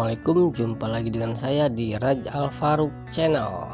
Assalamualaikum, jumpa lagi dengan saya di Raj Al Faruq Channel.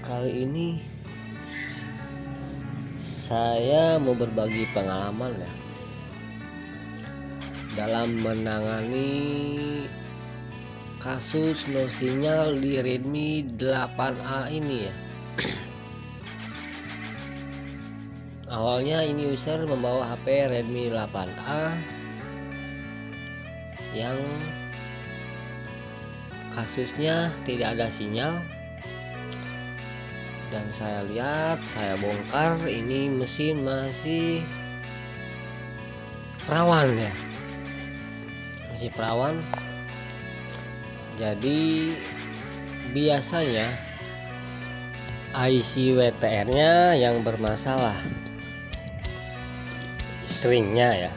Kali ini saya mau berbagi pengalaman ya dalam menangani kasus no sinyal di Redmi 8A ini ya. Awalnya ini user membawa HP Redmi 8A yang kasusnya tidak ada sinyal, dan saya lihat, saya bongkar, ini mesin masih perawan ya, masih perawan. Jadi biasanya IC WTR-nya yang bermasalah. Seringnya ya,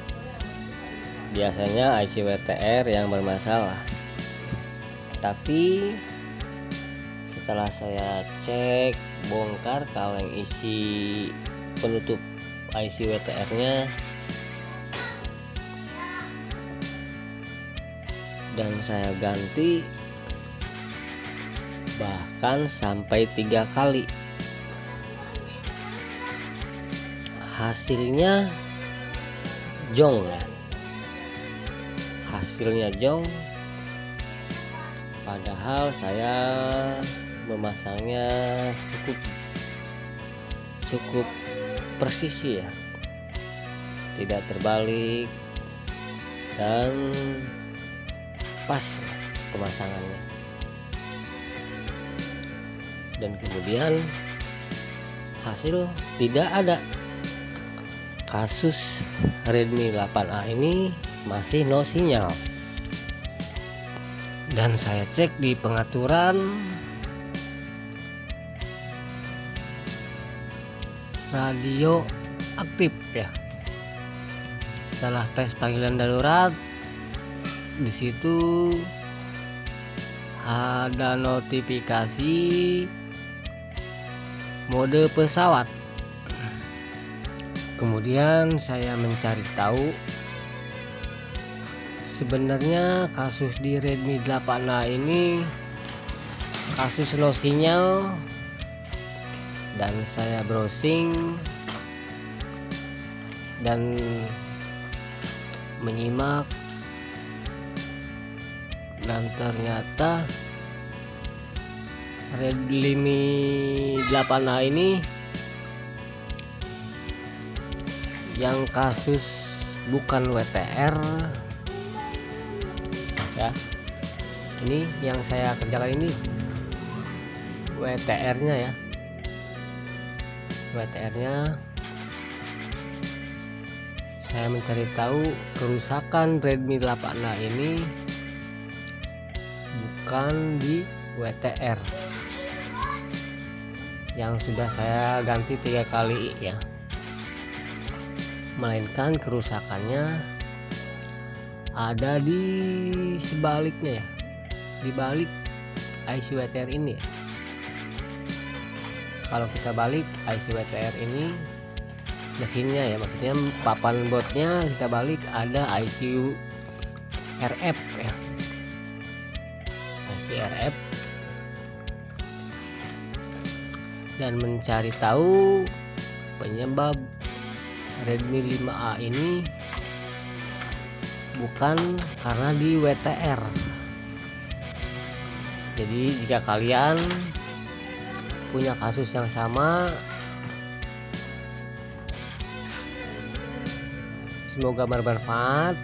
biasanya IC WTR yang bermasalah. Tapi setelah saya cek, bongkar kaleng isi penutup IC WTR-nya, dan saya ganti bahkan sampai 3 kali. Hasilnya jong ya, hasilnya jong, padahal saya memasangnya cukup presisi ya, tidak terbalik dan pas pemasangannya. Dan kemudian hasil tidak ada. Kasus Redmi 8A ini masih no sinyal, dan saya cek di pengaturan radio aktif ya. Setelah tes panggilan darurat, di situ ada notifikasi mode pesawat. Kemudian saya mencari tahu sebenarnya kasus di Redmi 8A ini kasus no sinyal, dan saya browsing dan menyimak, dan ternyata Redmi 8A ini yang kasus bukan WTR ya. Ini yang saya kerjakan ini WTR-nya ya. WTR-nya saya mencari tahu kerusakan Redmi 8A ini bukan di WTR yang sudah saya ganti 3 kali ya, melainkan kerusakannya ada di sebaliknya ya, di balik IC WTR ini ya. Kalau kita balik IC WTR ini, mesinnya ya, maksudnya papan boardnya kita balik, ada IC RF ya, IC RF. Dan mencari tahu penyebab Redmi 5A ini bukan karena di WTR. Jadi jika kalian punya kasus yang sama, semoga bermanfaat.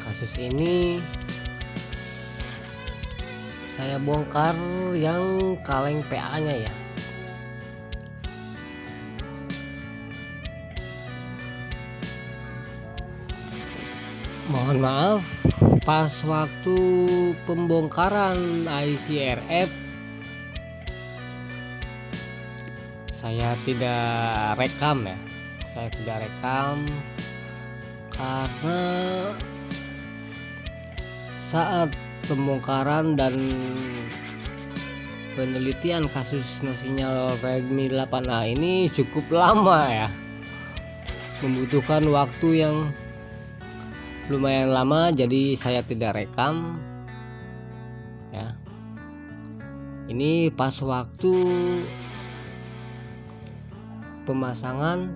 Kasus ini saya bongkar yang kaleng PA-nya ya. Mohon maaf, pas waktu pembongkaran IC RF saya tidak rekam ya. Saya tidak rekam karena saat pembongkaran dan penelitian kasus no sinyal Redmi 8A ini cukup lama ya. membutuhkan waktu yang lumayan lama, jadi saya tidak rekam ya. Ini pas waktu pemasangan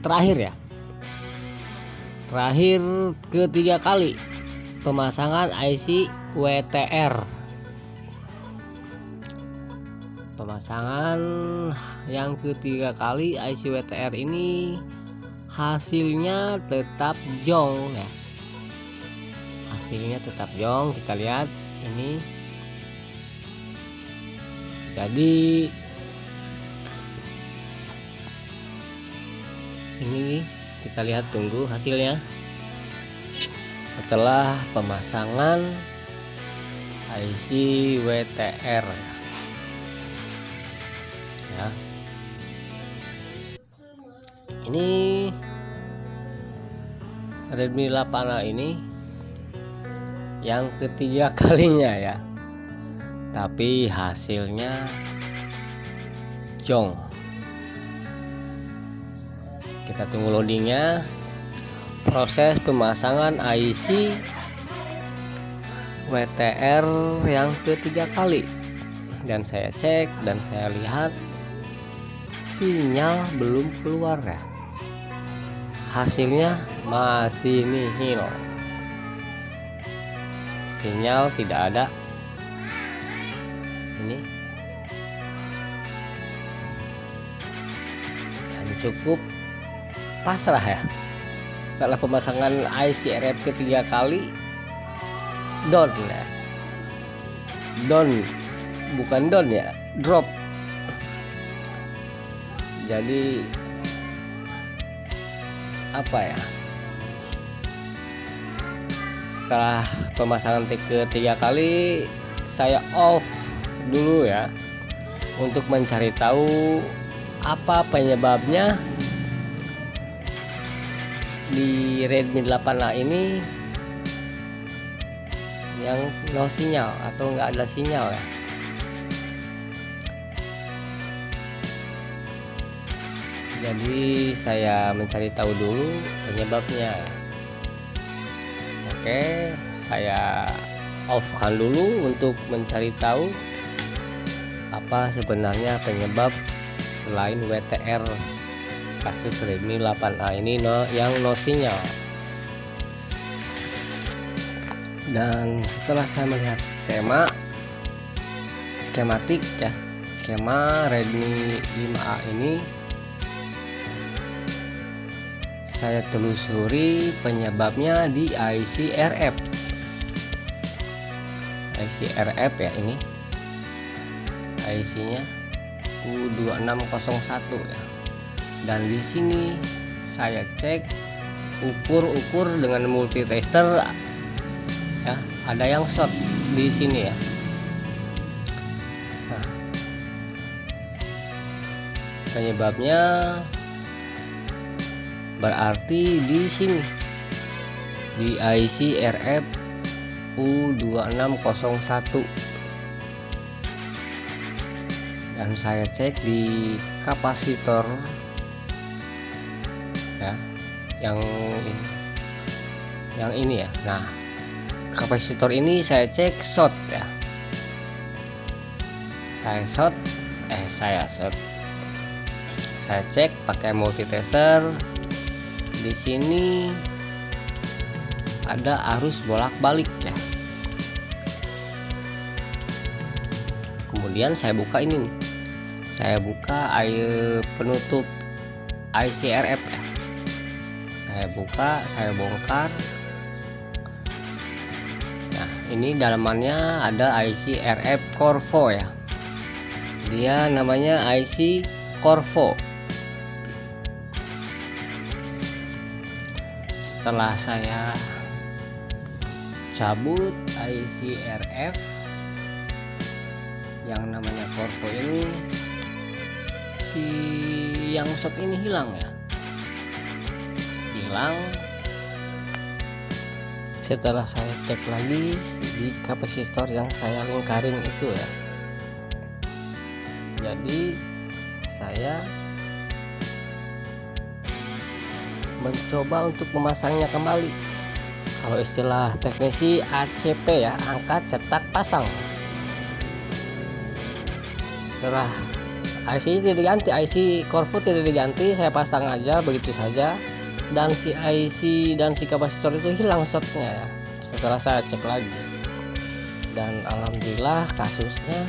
terakhir ya, ketiga kali pemasangan IC WTR. Pemasangan yang ketiga kali IC WTR ini hasilnya tetap jong ya. Hasilnya tetap jong, kita lihat ini. Jadi ini kita lihat, tunggu hasilnya setelah pemasangan IC WTR ya. Ini Redmi 8A ini yang ketiga kalinya ya, tapi hasilnya jong. Kita tunggu loadingnya. Proses pemasangan IC WTR yang ketiga kali, dan saya cek dan saya lihat sinyal belum keluar ya. Hasilnya masih nihil, sinyal tidak ada. Ini dan cukup pasrah ya. Setelah pemasangan IC RF ketiga kali, down ya, drop. Jadi apa ya, setelah pemasangan ketiga kali saya off dulu ya, untuk mencari tahu apa penyebabnya di Redmi 8A ini yang no sinyal atau nggak ada sinyal ya. Jadi saya mencari tahu dulu penyebabnya. Oke, saya off-kan dulu untuk mencari tahu apa sebenarnya penyebab selain WTR kasus Redmi 8A ini yang no sinyal. Dan setelah saya melihat skematik ya, skema Redmi 5A ini, saya telusuri penyebabnya di IC RF. IC RF ya, ini IC-nya U2601 ya. Dan di sini saya cek ukur dengan multitester ya, ada yang short di sini ya. Nah, penyebabnya berarti di sini di IC RF U2601. Dan saya cek di kapasitor ya, yang ini ya. Nah, kapasitor ini saya cek short ya. Saya cek pakai multitester. Di sini ada arus bolak-balik ya. Kemudian saya buka ini nih. Saya buka penutup IC RF ya. Saya buka, saya bongkar. Nah, ini dalamannya ada IC RF Corvo ya. Dia namanya IC Corvo. Setelah saya cabut IC RF yang namanya Corvo ini, si yang short ini hilang ya. Setelah saya cek lagi di kapasitor yang saya lingkarin itu ya, Jadi saya mencoba untuk memasangnya kembali. Kalau istilah teknisi ACP ya, angkat cetak pasang. Setelah IC tidak diganti, IC Corvo tidak diganti, saya pasang aja begitu saja, dan si IC dan si kapasitor itu hilang shortnya ya. Setelah saya cek lagi, dan alhamdulillah kasusnya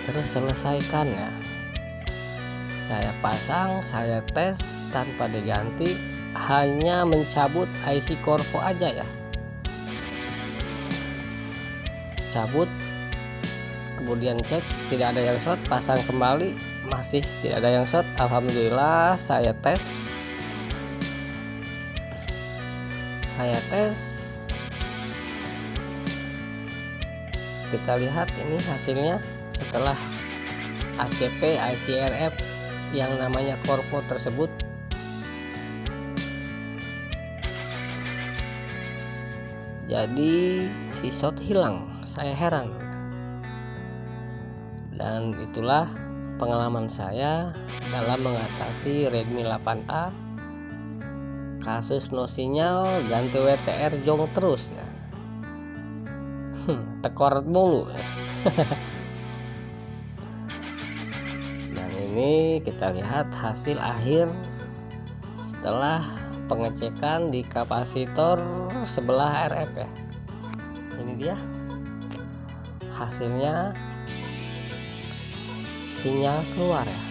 terselesaikan ya. Saya pasang, saya tes tanpa diganti, hanya mencabut IC Corvo aja ya, cabut, kemudian cek tidak ada yang short, pasang kembali, masih tidak ada yang short. Alhamdulillah saya tes kita lihat ini hasilnya setelah ACP ICRF yang namanya Corvo tersebut. Jadi si short hilang, saya heran. Dan itulah pengalaman saya dalam mengatasi Redmi 8A kasus no sinyal, ganti WTR jong terus ya. Tekor mulu ya. Dan ini kita lihat hasil akhir setelah pengecekan di kapasitor sebelah RF ya. Ini dia hasilnya, sinyal keluar ya,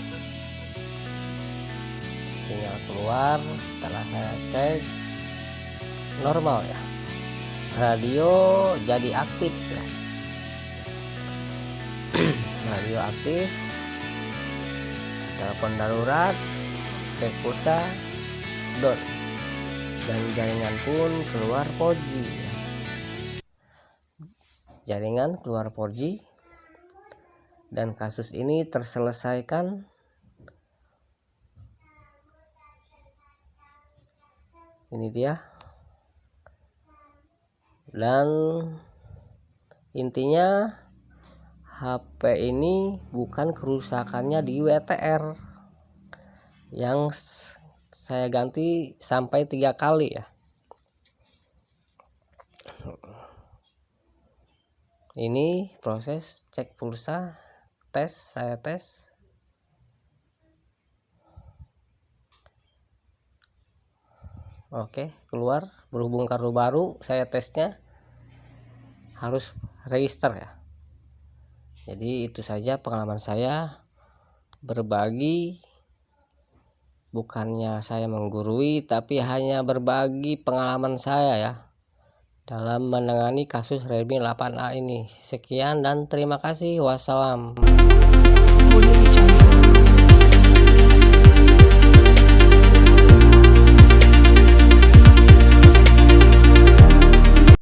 sinyal keluar. Setelah saya cek normal ya, radio jadi aktif ya. Radio aktif, telepon darurat, cek pulsa down, dan jaringan pun keluar 4G ya. Jaringan keluar 4G dan kasus ini terselesaikan. Ini dia. Dan intinya HP ini bukan kerusakannya di WTR yang saya ganti sampai 3 kali ya. Ini proses cek pulsa, saya tes. Oke, keluar. Berhubung kartu baru, saya tesnya harus register ya. Jadi itu saja pengalaman saya, berbagi, bukannya saya menggurui, tapi hanya berbagi pengalaman saya ya dalam menangani kasus Redmi 8A ini. Sekian dan terima kasih. Wassalam.